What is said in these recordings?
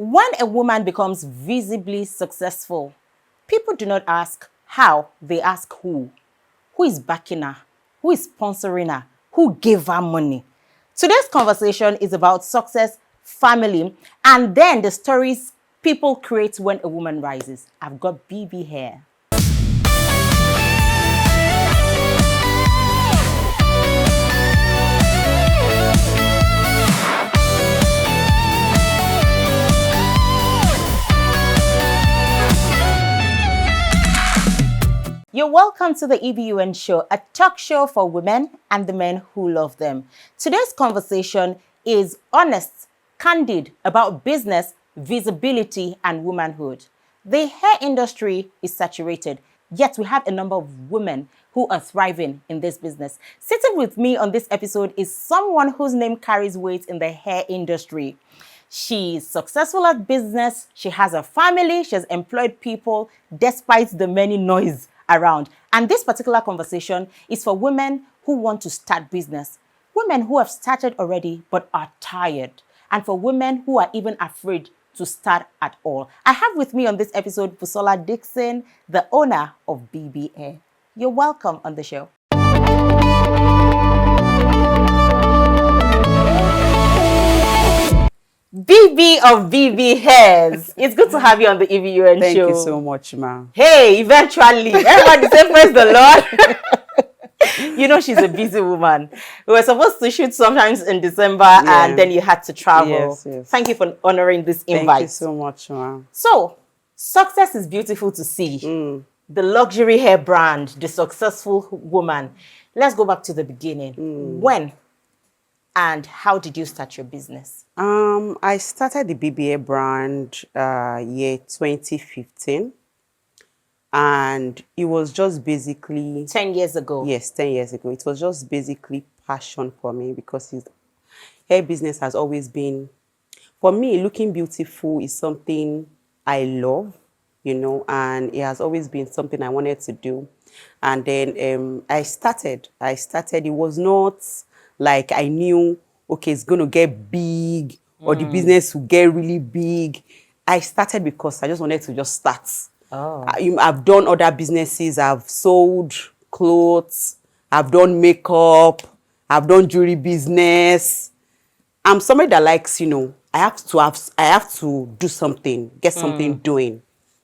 When a woman becomes visibly successful, people do not ask how, they ask who. Who is backing her? Who is sponsoring her? Who gave her money? Today's conversation is about success, family, and then the stories people create when a woman rises. I've got BiiBii Hair. You're welcome to the E.B.U.N Show, a talk show for women and the men who love them. Today's conversation is honest, candid about business, visibility, and womanhood. The hair industry is saturated, yet we have a number of women who are thriving in this business. Sitting with me on this episode is someone whose name carries weight in the hair industry. She's successful at business, she has a family, she has employed people despite the many noise around. And this particular conversation is for women who want to start business, women who have started already but are tired, and for women who are even afraid to start at all. I have with me on this episode Busola Dixon, the owner of BiiBii Hair. You're welcome on the show. BiiBii of BiiBii Hairs. It's good to have you on the E.B.U.N Show. Thank you so much, ma. Hey, eventually. Everybody say praise the Lord. You know she's a busy woman. We were supposed to shoot sometimes in December and then you had to travel. Yes. Thank you for honoring this invite. Thank you so much, ma. So, success is beautiful to see. The luxury hair brand, the successful woman. Let's go back to the beginning. When and how did you start your business? I started the BiiBii Hair brand year 2015. And it was just basically... 10 years ago. Yes, 10 years ago. It was just basically passion for me because hair business has always been... For me, looking beautiful is something I love, you know, and it has always been something I wanted to do. And then I started. It was not like I knew, okay, it's going to get big or the business will get really big. I started because I just wanted to just start. Oh. I've done other businesses. I've sold clothes. I've done makeup. I've done jewelry business. I'm somebody that likes, you know, I have to do something, get something doing.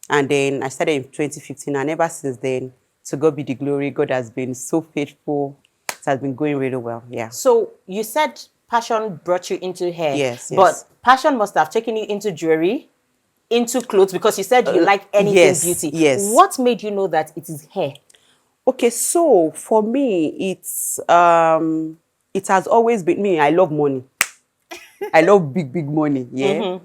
And then I started in 2015, and ever since then, to God be the glory. God has been so faithful. It has been going really well. Yeah. So you said passion brought you into hair. Yes. But passion must have taken you into jewelry, into clothes, because you said you like anything beauty. Yes. What made you know that it is hair? Okay, so for me, it has always been me. I love money. I love big money. Yeah.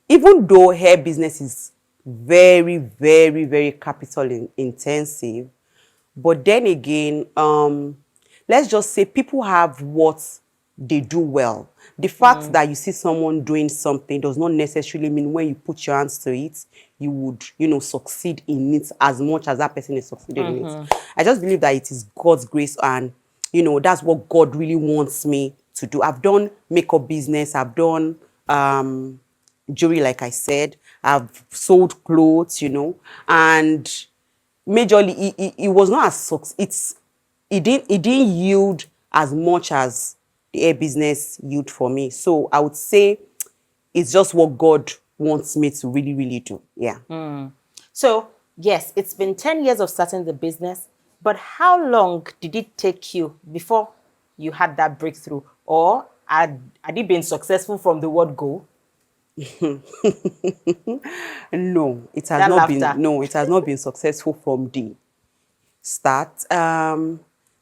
Even though hair business is very, very, very capital intensive, but then again, let's just say people have what they do well. The fact that you see someone doing something does not necessarily mean when you put your hands to it, you would, you know, succeed in it as much as that person is succeeding in it. I just believe that it is God's grace, and, you know, that's what God really wants me to do. I've done makeup business. I've done jewelry, like I said. I've sold clothes, you know, and majorly it was not as successful. It didn't yield as much as the hair business yield for me. So I would say it's just what God wants me to really, really do. Yeah. So, yes, it's been 10 years of starting the business, but how long did it take you before you had that breakthrough? Or had it been successful from the word go? No, it has not been. No, it has not been successful from the start.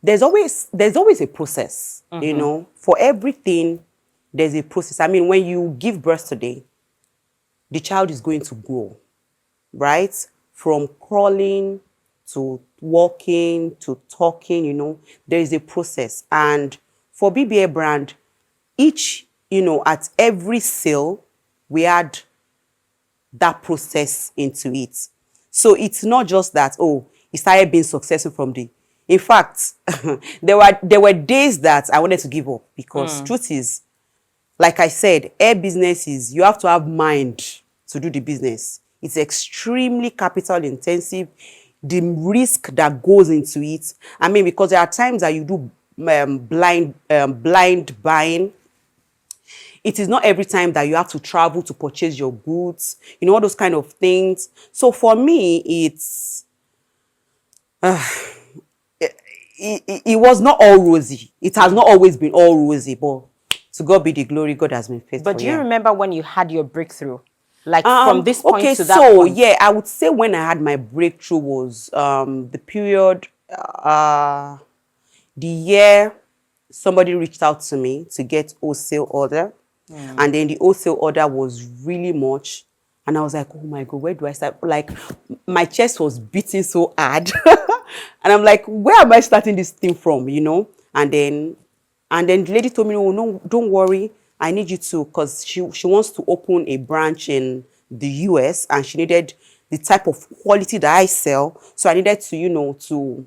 There's always a process, you know. For everything, there's a process. I mean, when you give birth today, the child is going to grow, right? From crawling to walking to talking, you know, there is a process. And for BiiBii Hair brand, each, you know, at every sale, we add that process into it. So it's not just that, oh, it started being successful from the... In fact, there were days that I wanted to give up because truth is, like I said, hair business is, you have to have mind to do the business. It's extremely capital intensive. The risk that goes into it. I mean, because there are times that you do blind buying. It is not every time that you have to travel to purchase your goods, all those kind of things. So for me, it was not all rosy. It has not always been all rosy, but to God be the glory, God has been faithful. But do you remember when you had your breakthrough? Like from this point to that so point? yeah, I would say when I had my breakthrough was the period, the year somebody reached out to me to get wholesale order. And then the wholesale order was really much. And I was like, oh my God, where do I start? Like, my chest was beating so hard. And I'm like, where am I starting this thing from, And then the lady told me, oh, no, don't worry. I need you to, because she wants to open a branch in the US and she needed the type of quality that I sell. So I needed to,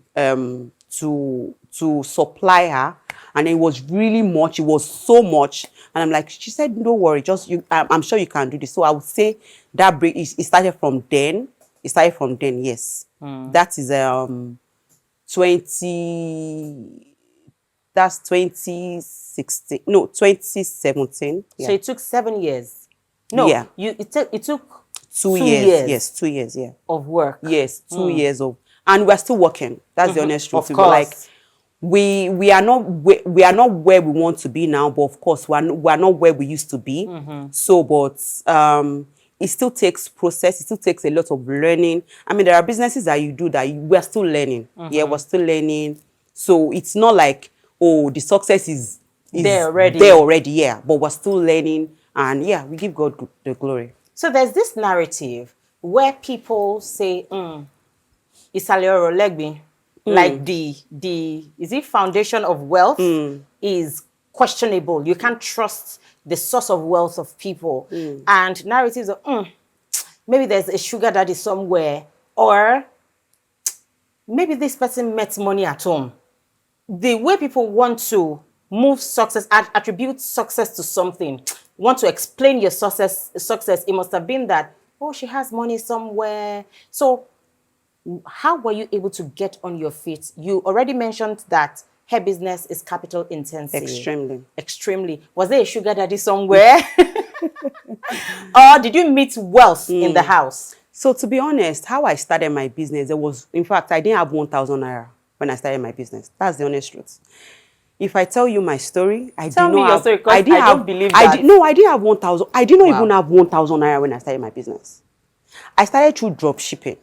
to supply her. And it was really much. It was so much. And I'm like, she said, don't worry, I'm sure you can do this. So I would say that break, it started from then. It started from then, yes. That is 2016. No, 2017. Yeah. So it took 7 years. No, yeah. It took 2 years. Yes, 2 years, yeah. Of work. Yes, 2 years of, and we're still working. That's the honest truth. Of course. Like, we are not where we want to be now, but of course we are not where we used to be. So, but it still takes process. It still takes a lot of learning. I mean, there are businesses that you do that we're still learning. Yeah, we're still learning. So it's not like, oh, the success is there already. There already, yeah. But we're still learning, and yeah, we give God the glory. So there's this narrative where people say, "Isalioro legbi." Like the is it foundation of wealth is questionable. You can't trust the source of wealth of people. And narratives of maybe there's a sugar daddy somewhere, or maybe this person met money at home. The way people want to move success, attribute success to something, want to explain your success, it must have been that, oh, she has money somewhere. So how were you able to get on your feet? You already mentioned that hair business is capital intensive. Extremely. Extremely. Was there a sugar daddy somewhere? Or did you meet wealth in the house? So to be honest, how I started my business, in fact, I didn't have 1,000 naira when I started my business. That's the honest truth. If I tell you my story, Tell me your story, because I don't believe that. I didn't have 1,000. I did not even have 1,000 naira when I started my business. I started through drop shipping.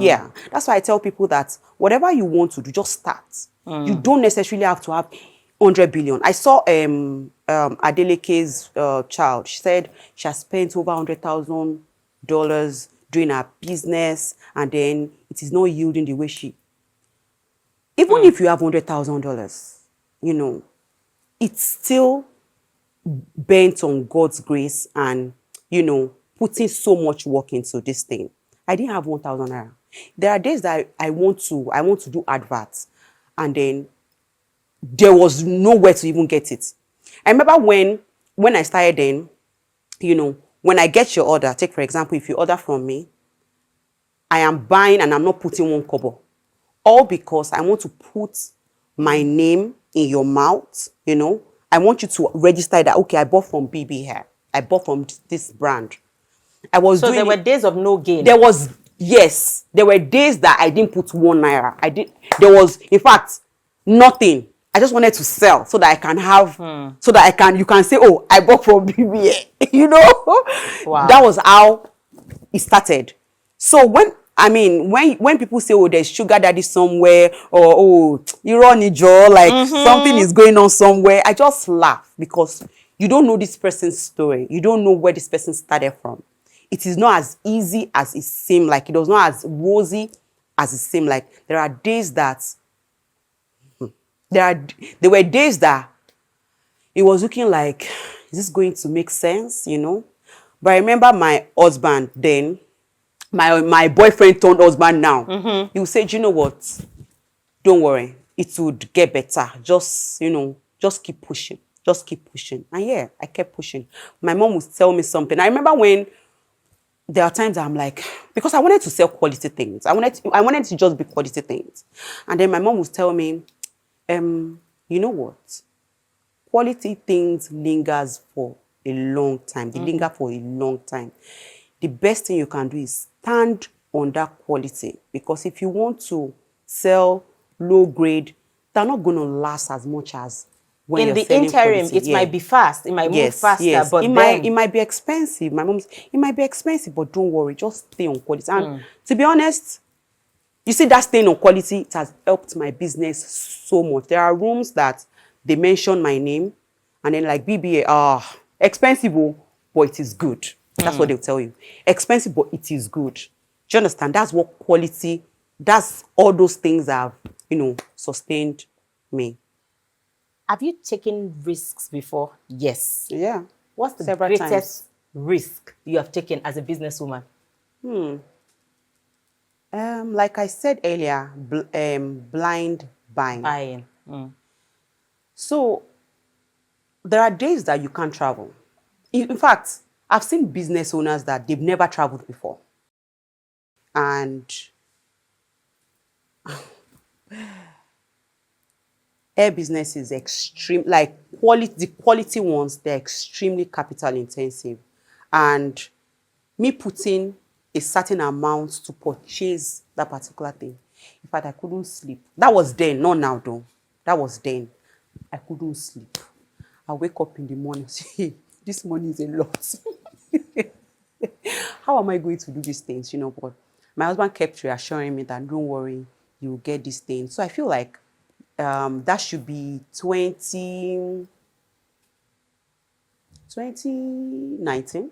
Yeah, that's why I tell people that whatever you want to do, just start. You don't necessarily have to have 100 billion. I saw Adeleke's child. She said she has spent over $100,000 doing her business, and then it is not yielding the way she. Even if you have $100,000, it's still bent on God's grace and putting so much work into this thing. I didn't have 1,000 naira. There are days that I want to do adverts, and then there was nowhere to even get it. I remember when I started then, when I get your order, take for example, if you order from me, I am buying and I'm not putting 1 kobo. All because I want to put my name in your mouth, I want you to register that, okay, I bought from BiiBii Hair. I bought from this brand. So there were days of no gain. There were days that I didn't put 1 naira. There was, in fact, nothing. I just wanted to sell so that I can have, so that you can say, oh, I bought from BiiBii Hair, Wow. That was how it started. So when people say, oh, there's sugar daddy somewhere, or, oh, you're on your jaw, like something is going on somewhere, I just laugh because you don't know this person's story. You don't know where this person started from. It is not as easy as it seemed like. It was not as rosy as it seemed like. There are days that, there were days that it was looking like, is this going to make sense, But I remember my husband then, my boyfriend turned husband now. He would say, do you know what? Don't worry. It would get better. Just keep pushing. Just keep pushing. And yeah, I kept pushing. My mom would tell me something. I remember when there are times I'm like, because I wanted to sell quality things. I wanted to just be quality things. And then my mom would tell me, you know what? Quality things lingers for a long time. They linger for a long time. The best thing you can do is stand on that quality, because if you want to sell low grade, they're not going to last as much as when In you're the selling interim, quality. it might be fast. It might move Yes, faster, yes. but it then might be expensive. My mom's, it might be expensive, but don't worry, just stay on quality. And to be honest, you see, that staying on quality, it has helped my business so much. There are rooms that they mention my name, and then like BiiBii, expensive, but it is good. That's what they'll tell you. Expensive, but it is good. Do you understand? That's what quality, that's all those things that have, sustained me. have you taken risks before? Yes. Yeah. What's the Several greatest times. risk you have taken as a businesswoman? Like I said earlier, blind buying. Buying. So there are days that you can't travel. In fact, I've seen business owners that they've never traveled before. And hair business is extreme, like the quality ones, they're extremely capital intensive. And me putting a certain amount to purchase that particular thing, in fact, I couldn't sleep. That was then, not now though. That was then. I couldn't sleep. I wake up in the morning, say, this money is a lot. How am I going to do these things? But my husband kept reassuring me that don't worry, you will get these things. So I feel like that should be 2019.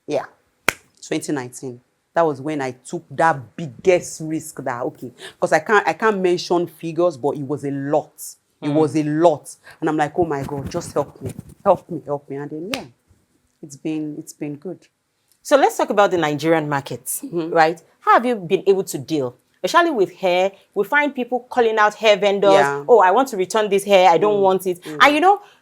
Yeah, 2019. That was when I took that biggest risk that, okay, because I can't mention figures, but it was a lot. It was a lot. And I'm like, oh my God, just help me. And then, yeah, it's been good. So let's talk about the Nigerian market, right? How have you been able to deal? Especially with hair, we find people calling out hair vendors. Yeah. Oh, I want to return this hair. I don't want it.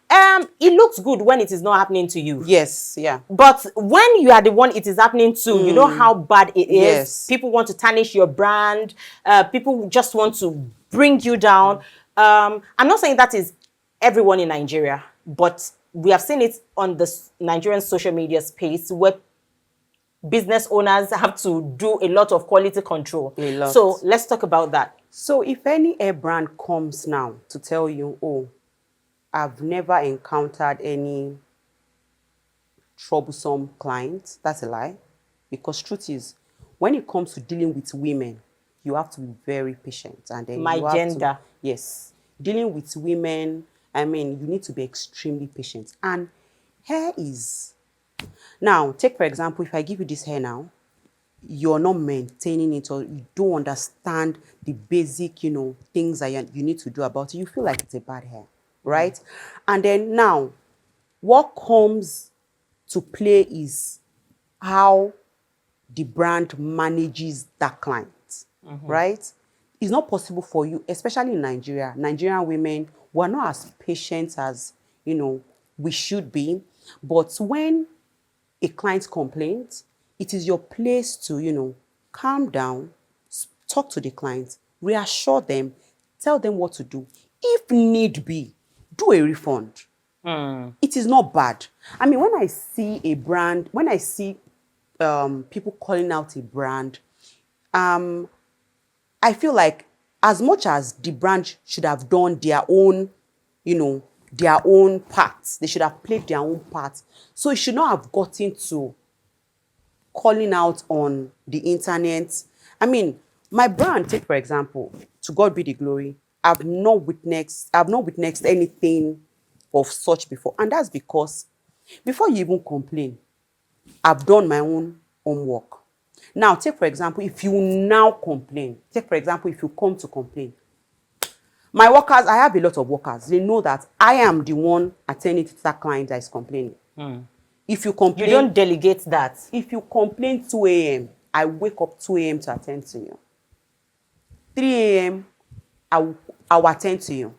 And it looks good when it is not happening to you. Yes, yeah. But when you are the one it is happening to, you know how bad it is. Yes. People want to tarnish your brand. People just want to bring you down. I'm not saying that is everyone in Nigeria, but we have seen it on the Nigerian social media space where business owners have to do a lot of quality control. A lot. So let's talk about that. So if any hair brand comes now to tell you, oh, I've never encountered any troublesome clients, that's a lie. Because truth is, when it comes to dealing with women, you have to be very patient. And then My you have gender. yes. Dealing with women, you need to be extremely patient. And hair is... Now, take for example, if I give you this hair now, you're not maintaining it, or you don't understand the basic, things that you need to do about it. You feel like it's a bad hair, right? And then now, what comes to play is how the brand manages that client, right? It's not possible for you, especially in Nigeria. Nigerian women, we're not as patient as, we should be. But when a client complains, it is your place to, calm down, talk to the client, reassure them, tell them what to do. If need be, do a refund. It is not bad. When I see a brand, when I see people calling out a brand, I feel like as much as the brand should have done their own, their own parts, they should have played their own part. So it should not have gotten to calling out on the internet. My brand, take for example, to God be the glory, I've not witnessed anything of such before. And that's because before you even complain, I've done my own homework. Now, take for example, if you now complain, take for example, if you come to complain, my workers, I have a lot of workers. They know that I am the one attending to that client that is complaining. If you complain... You don't delegate that. If you complain 2 a.m., I wake up 2 a.m. to attend to you. 3 a.m., I'll attend to you,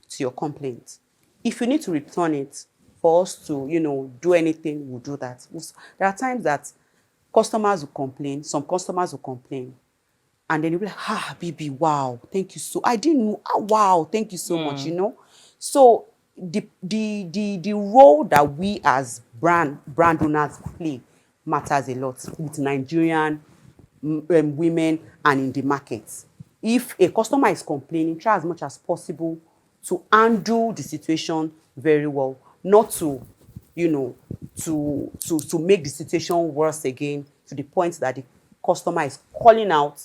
to your complaint. If you need to return it for us to, do anything, we'll do that. There are times that customers will complain. Some customers will complain. And then you'll be like, BiiBii, wow, thank you so, I didn't know, wow, thank you so much, you know. So the role that we as brand owners play matters a lot with Nigerian women and in the market. If a customer is complaining, try as much as possible to handle the situation very well, not to, you know, to make the situation worse again to the point that the customer is calling out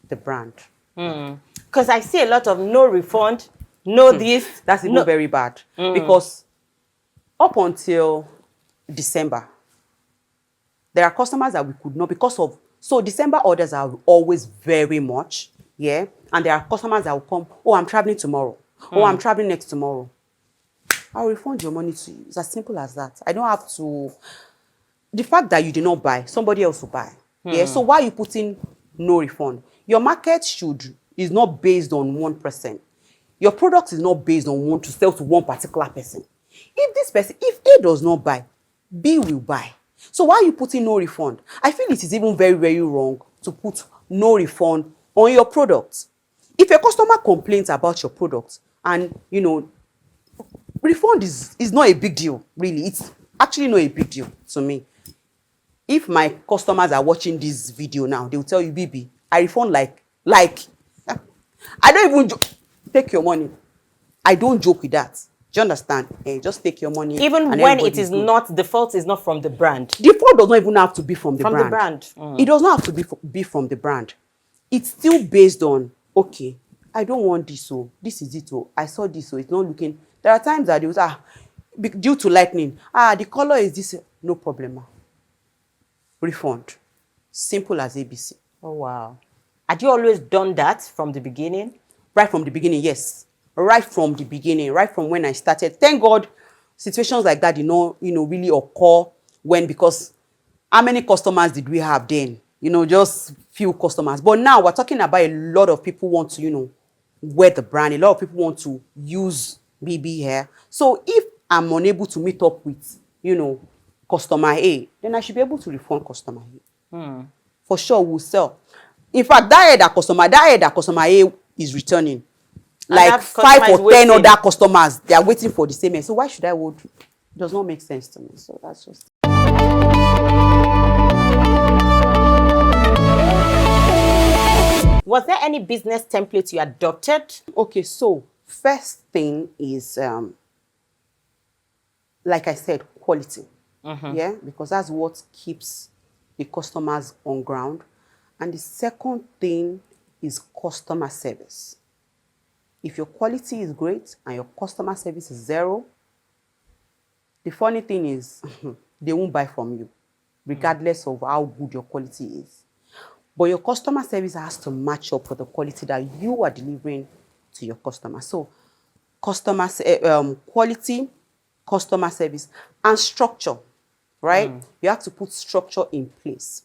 the brand. Because I see a lot of no refund, no this. That's even very bad. Because up until December, there are customers that we could not, because of, so December orders are always very much, yeah? And there are customers that will come, oh, I'm traveling tomorrow. Oh, I'm traveling next tomorrow. I'll refund your money to you. It's as simple as that. I don't have to, the fact that you did not buy, somebody else will buy. Yeah, so why are you putting no refund? Your market is not based on one person. Your product is not based on to sell to one particular person. If this person, if A does not buy, B will buy. So why are you putting no refund? I feel it is even very, very wrong to put no refund on your product. If a customer complains about your product and, you know, refund is not a big deal, really. It's actually not a big deal to me. If my customers are watching this video now, they will tell you, BiiBii, I refund like, I don't even take your money. I don't joke with that. Do you understand? Just take your money. Even when it is not, the fault is not from the brand. The fault does not even have to be from the brand. From the brand. It does not have to be from the brand. It's still based on, okay, I don't want this, so this is it, so I saw this, so it's not looking. There are times that they will say, due to lightning, the color is this, no problem. Refund. Simple as ABC. Oh, wow. Had you always done that from the beginning? Right from the beginning, yes. Right from the beginning, right from when I started. Thank God, situations like that did not, you know, really occur when, because how many customers did we have then? You know, just few customers. But now we're talking about a lot of people want to, you know, wear the brand. A lot of people want to use BiiBii Hair. So if I'm unable to meet up with, you know, customer A, then I should be able to refund customer A. For sure, we'll sell. In fact, that customer A is returning. Like 5 or 10 other customers, they are waiting for the same hair. So why should I hold? It does not make sense to me. So that's just. Was there any business template you adopted? Okay, so first thing is, like I said, quality. Yeah, because that's what keeps the customers on ground. And the second thing is customer service. If your quality is great and your customer service is zero, the funny thing is they won't buy from you, regardless of how good your quality is. But your customer service has to match up with the quality that you are delivering to your customer. So quality, customer service, and structure, right? You have to put structure in place.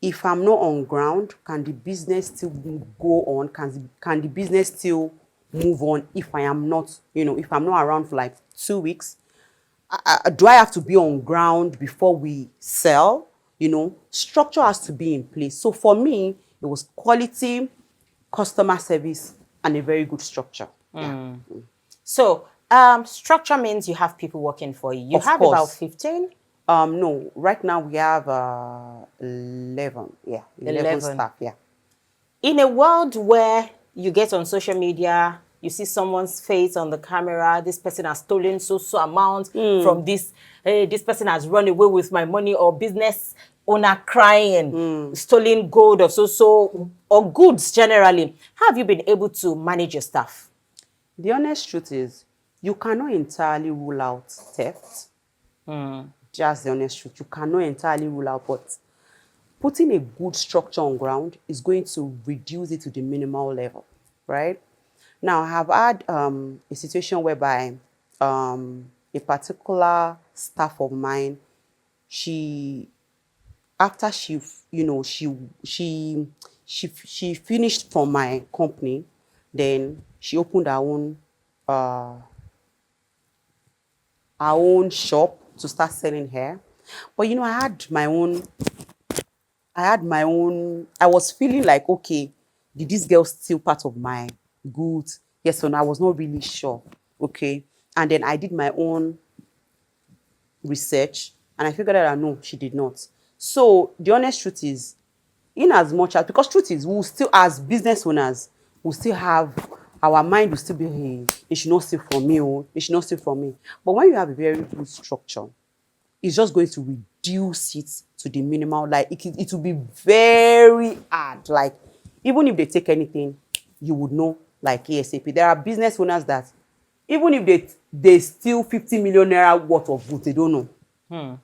If I'm not on ground, can the business still go on? Can the business still move on if I am not, you know, if I'm not around for like 2 weeks? Do I have to be on ground before we sell? You know, structure has to be in place. So for me, it was quality, customer service, and a very good structure. Yeah. So structure means you have people working for you. You have about 15? No, right now we have 11. Yeah, 11 staff. Yeah. In a world where you get on social media, you see someone's face on the camera, this person has stolen so amount from this, this person has run away with my money, or business owner crying, stolen gold or or goods generally. How have you been able to manage your staff? The honest truth is, you cannot entirely rule out theft. Just the honest truth. You cannot entirely rule out, but putting a good structure on ground is going to reduce it to the minimal level, right? Now, I have had a situation whereby a particular staff of mine, after she finished from my company, then she opened her own shop to start selling hair. But you know, I had my own I had my own, I was feeling like, okay, did this girl steal part of my goods? Yes or no, I was not really sure. Okay. And then I did my own research and I figured out that no, she did not. So the honest truth is, in as much as, because truth is, we'll still, as business owners, we'll still have, our mind will still be, hey, it should not steal from me, oh, it should not steal from me. But when you have a very good structure, it's just going to reduce it to the minimal. Like, it will be very hard. Like, even if they take anything, you would know, like ASAP. There are business owners that, even if they steal 50 million naira worth of goods, they don't know.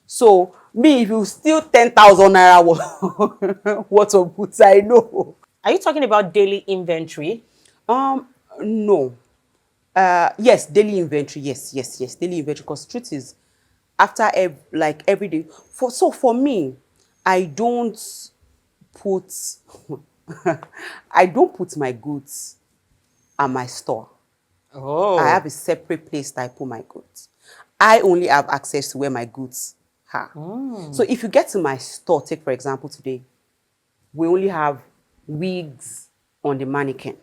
So, me, if you steal 10,000 naira worth of goods, I know. Are you talking about daily inventory? No. Yes, daily inventory. Yes, daily inventory. Because truth is, after every day, for me, I don't put, I don't put my goods at my store. Oh. I have a separate place that I put my goods. I only have access to where my goods are. So if you get to my store, take for example today, we only have wigs on the mannequin.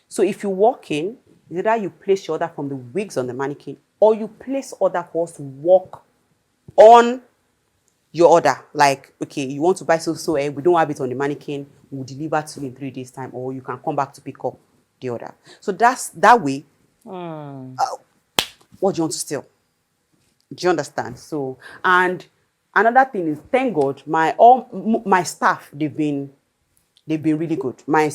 So if you walk in, either you place your order from the wigs on the mannequin or you place order for us to work on your order. Like, okay, you want to buy so we don't have it on the mannequin, we'll deliver to you in 3 days time, or you can come back to pick up the order. So that's that way. What do you want to steal? Do you understand? So, and another thing is, thank God, my staff, they've been really good. I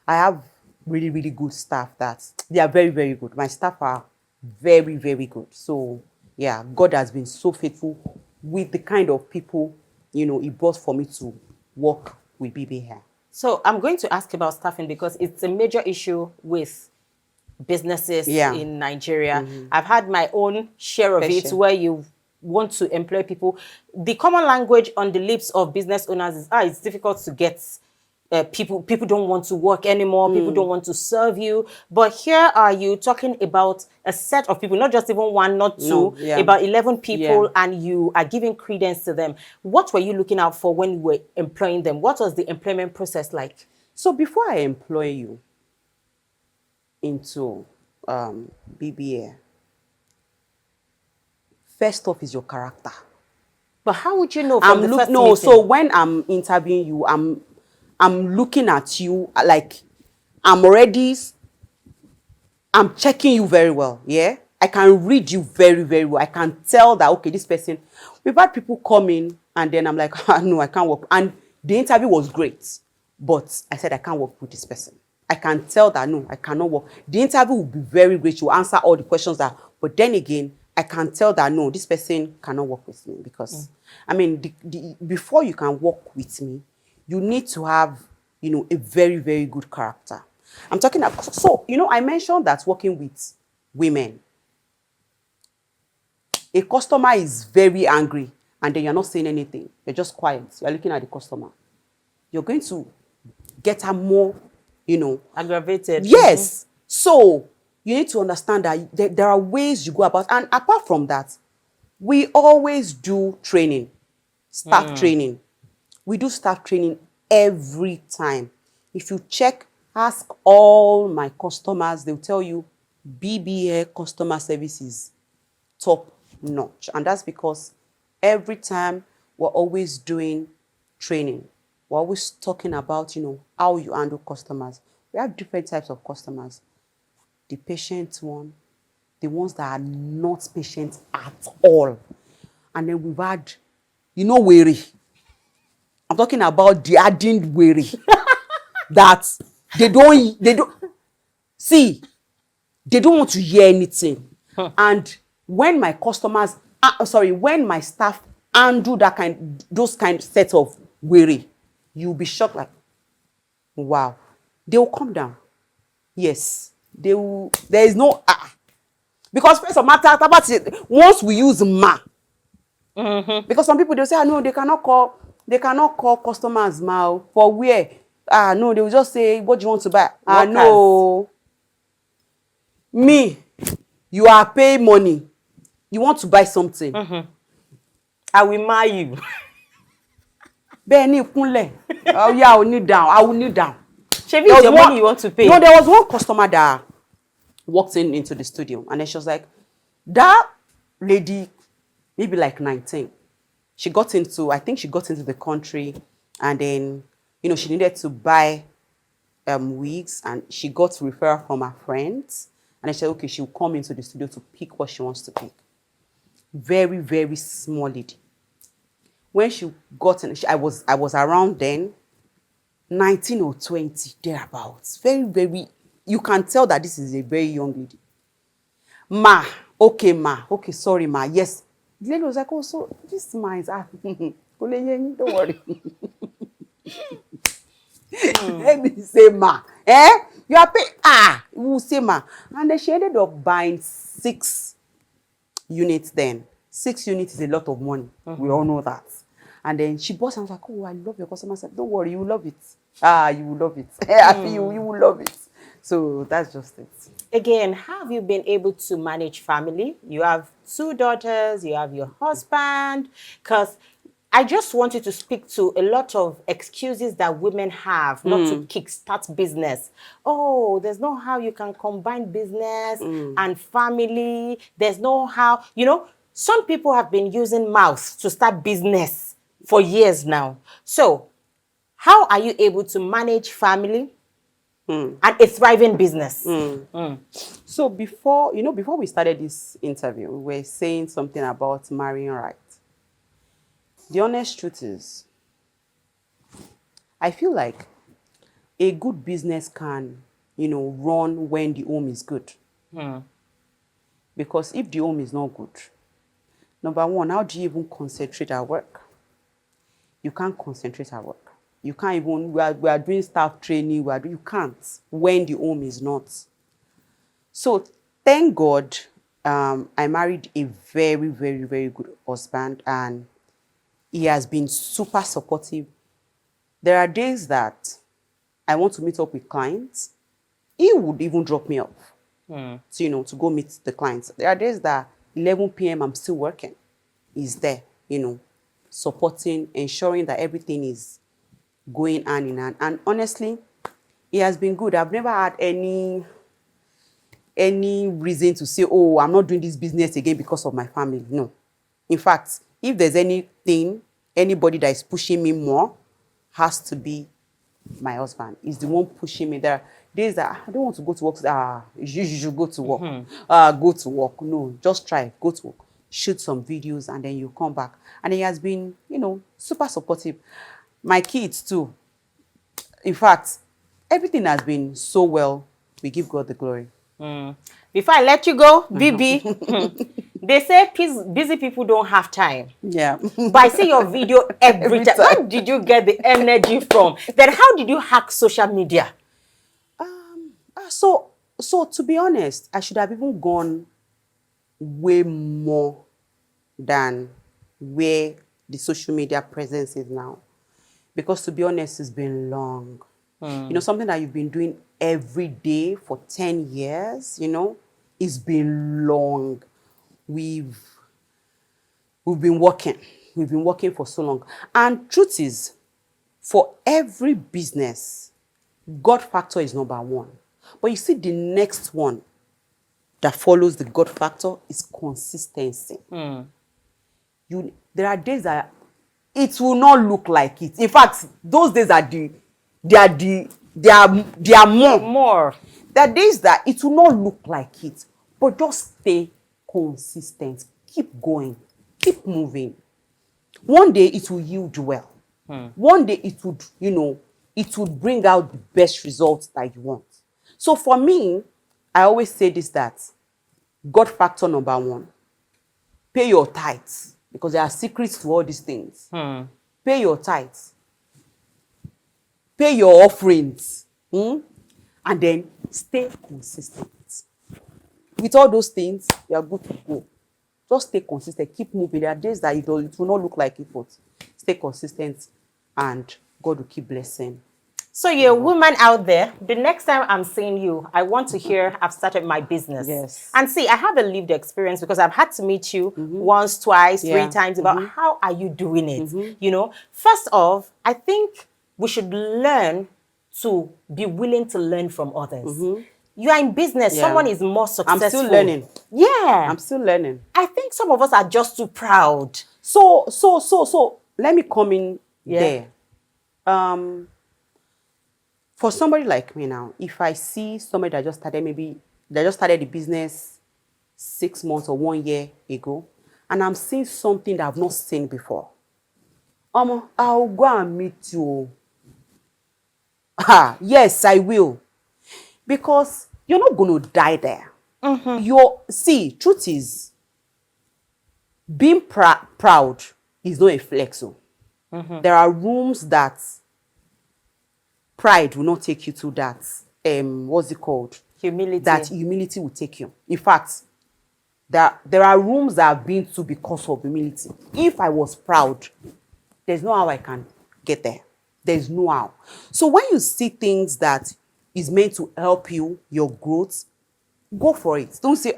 have really, really good staff that they are very, very good. My staff are very, very good. So yeah, God has been so faithful with the kind of people, He brought for me to work with BiiBii Hair. So I'm going to ask about staffing because it's a major issue with businesses in Nigeria. I've had my own share of it where you want to employ people. The common language on the lips of business owners is, it's difficult to get people don't want to work anymore. People don't want to serve you. But here are you talking about a set of people, not just even one, not two, about 11 people, and you are giving credence to them. What were you looking out for when you were employing them? What was the employment process like? So before I employ you into BiiBii Hair, first off is your character. But how would you know from the first meeting? So when I'm interviewing you, I'm looking at you like I'm checking you very well, yeah? I can read you very, very well. I can tell that, okay, this person, we've had people come in and then I'm like, no, I can't work. And the interview was great, but I said, I can't work with this person. I can tell that, no, I cannot work. The interview will be very great. You answer all the questions but then again, I can tell that, no, this person cannot work with me because, I mean, before you can work with me, you need to have, a very, very good character. I'm talking about, so, I mentioned that working with women, a customer is very angry and then you're not saying anything. You're just quiet. You're looking at the customer. You're going to get her more, aggravated. Yes. So you need to understand that there are ways you go about. And apart from that, we always do training, staff training. We do staff training every time. If you ask all my customers, they'll tell you BiiBii Hair customer service is top notch. And that's because every time we're always doing training. We're always talking about, how you handle customers. We have different types of customers. The patient one, the ones that are not patient at all. And then we've had, weary. I'm talking about the hardened weary. That they don't want to hear anything. And when my customers, when my staff handle those kind set of weary, you'll be shocked like, wow. They will come down. Yes. They will, there is no because first of matter, once we use ma. Because some people, they'll say, no, they cannot call customers ma. For where? No, they will just say, what do you want to buy? No. Me, you are paying money. You want to buy something. I will marry you. Benny Kunle. Oh yeah, I will kneel down. I will kneel down. Chevy, it's your money you want to pay. No, there was one customer that walked into the studio, and then she was like, that lady, maybe like 19. She got into, I think she got into the country, and then, you know, she needed to buy wigs, and she got referral from her friends, and I said, okay, she'll come into the studio to pick what she wants to pick. Very, very small lady. When she got in, I was around then, 19 or 20, thereabouts. Very, very, you can tell that this is a very young lady. Ma, okay, sorry, ma, yes. The lady was like, oh, so this ma is, don't worry. Let me say ma, you are paying, you will say ma. And then she ended up buying 6 units then. 6 units is a lot of money. We all know that. And then she bought and was like, oh, I love your customer. I said, don't worry, you will love it. You will love it. I feel you will love it. So that's just it. Again, how have you been able to manage family? You have 2 daughters, you have your husband. Because I just wanted to speak to a lot of excuses that women have not to kickstart business. Oh, there's no how you can combine business and family. There's no how, you know, some people have been using mouths to start business for years now. So how are you able to manage family and a thriving business? So before we started this interview, we were saying something about marrying right. The honest truth is, I feel like a good business can, run when the home is good. Because if the home is not good, number one, how do you even concentrate at work? You can't concentrate at work. You can't even, we are doing staff training, you can't when the home is not. So thank God, I married a very, very, very good husband, and he has been super supportive. There are days that I want to meet up with clients. He would even drop me off to go meet the clients. There are days that 11 p.m. I'm still working. He's there, supporting, ensuring that everything is going hand in hand. And honestly, he has been good. I've never had any reason to say, oh, I'm not doing this business again because of my family. No. In fact, if there's anybody that is pushing me more, has to be my husband. He's the one pushing me. There are days that I don't want to go to work. You should go to work. Go to work. No, just try. Go to work. Shoot some videos, and then you come back. And he has been, super supportive. My kids too. In fact, everything has been so well. We give God the glory. Before I let you go, BiiBii, they say busy people don't have time. Yeah. But I see your video every time. Where did you get the energy from? Then how did you hack social media? So to be honest, I should have even gone way more than where the social media presence is now. Because to be honest, it's been long. Something that you've been doing every day for 10 years, it's been long. We've been working. We've been working for so long. And truth is, for every business, God factor is number one. But you see, the next one that follows the God factor is consistency. There are days that it will not look like it. In fact, those days are more. There are days that it will not look like it, but just stay consistent. Keep going. Keep moving. One day it will yield well. One day it would bring out the best results that you want. So for me, I always say this, that God factor number one, pay your tithes, because there are secrets to all these things. Pay your tithes. Pay your offerings. And then stay consistent. With all those things, you are good to go. Just stay consistent. Keep moving. There are days that it will not look like it, but stay consistent, and God will keep blessing. So you're a woman out there. The next time I'm seeing you, I want to hear I've started my business. Yes. And see, I have a lived experience because I've had to meet you once, twice, Yeah. 3 times about how are you doing it? You know, first off, I think we should learn to be willing to learn from others. You are in business. Yeah. Someone is more successful. I'm still learning. Yeah. I'm still learning. I think some of us are just too proud. So let me come in there. For somebody like me now, if I see somebody that just started, the business 6 months or 1 year ago, and I'm seeing something that I've not seen before, I'll go and meet you. Yes, I will. Because you're not going to die there. Truth is, being proud is not a flex. There are rooms that pride will not take you to that. What's it called? Humility. That humility will take you. In fact, there are rooms that I've been to because of humility. If I was proud, there's no how I can get there. There's no how. So when you see things that is meant to help you, your growth, go for it. Don't say,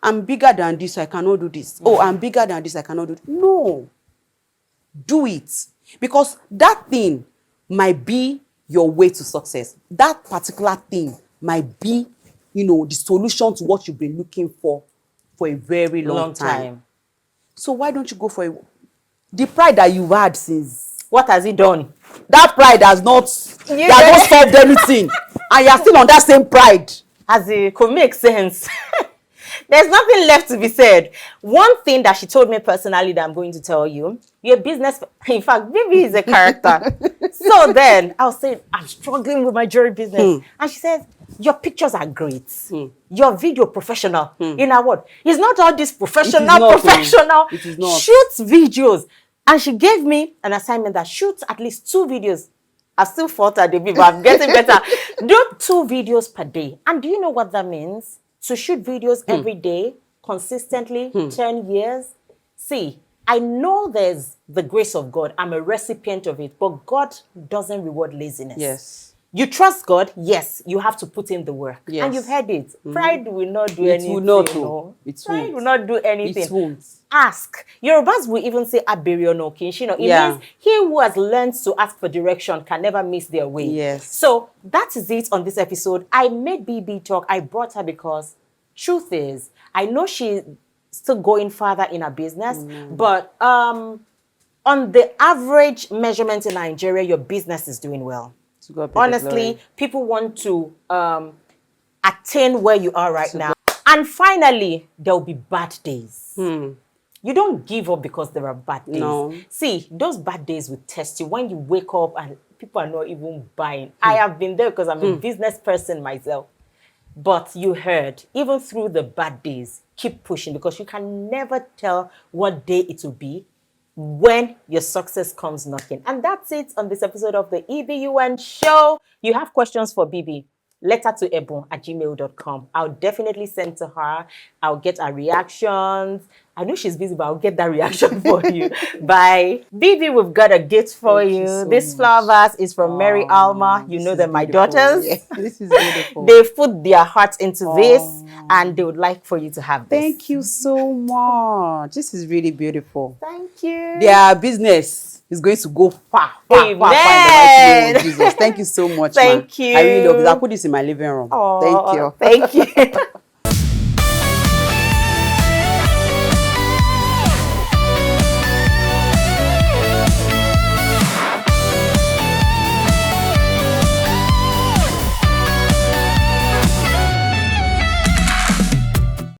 I'm bigger than this, I cannot do this. Oh, I'm bigger than this, I cannot do it. No. Do it. Because that thing might be your way to success. That particular thing might be, the solution to what you've been looking for a very long time. So why don't you go for it? The pride that you've had since... What has he done? That pride has not solved anything. And you're still on that same pride. As it could make sense. There's nothing left to be said. One thing that she told me personally that I'm going to tell you, your business, in fact, BiiBii is a character. So then I'll say, I'm struggling with my jewelry business. And she says, your pictures are great. Your video professional. In our word, it's not all this professional. It is not. Shoot videos. And she gave me an assignment that shoots at least 2 videos. I still fought at the but I'm getting better. Do 2 videos per day. And do you know what that means? To shoot videos every day, consistently, 10 years. See, I know there's the grace of God. I'm a recipient of it. But God doesn't reward laziness. Yes. You trust God? Yes. You have to put in the work. Yes. And you've heard it. Pride will not do anything. It will not. Pride will not do anything. It won't. Ask. Yorubas will even say abiriono kinshino. It means he who has learned to ask for direction can never miss their way. Yes. So that is it on this episode. I made BiiBii talk. I brought her because truth is, I know she's still going further in her business, but on the average measurement in Nigeria, your business is doing well. Honestly, people want to attain where you are right now. And finally, there will be bad days. You don't give up because there are bad days. No. See, those bad days will test you when you wake up and people are not even buying. I have been there because I'm a business person myself. But you heard, even through the bad days, keep pushing because you can never tell what day it will be when your success comes knocking. And that's it on this episode of the E.B.U.N Show. You have questions for BiiBii? Letter to ebun@gmail.com. I'll definitely send to her. I'll get her reactions. I know she's busy, but I'll get that reaction for you. Bye. BiiBii, we've got a gift for you. This flower vase is from Mary Alma. You know they're my daughters. Yeah, this is beautiful. They've put their hearts into this, and they would like for you to have this. Thank you so much. This is really beautiful. Thank you. Their business is going to go far, far, Amen. far, far in the mighty name of Jesus. Thank you so much, Thank you. I really love this. I'll put this in my living room. Aww, Thank you. Thank you.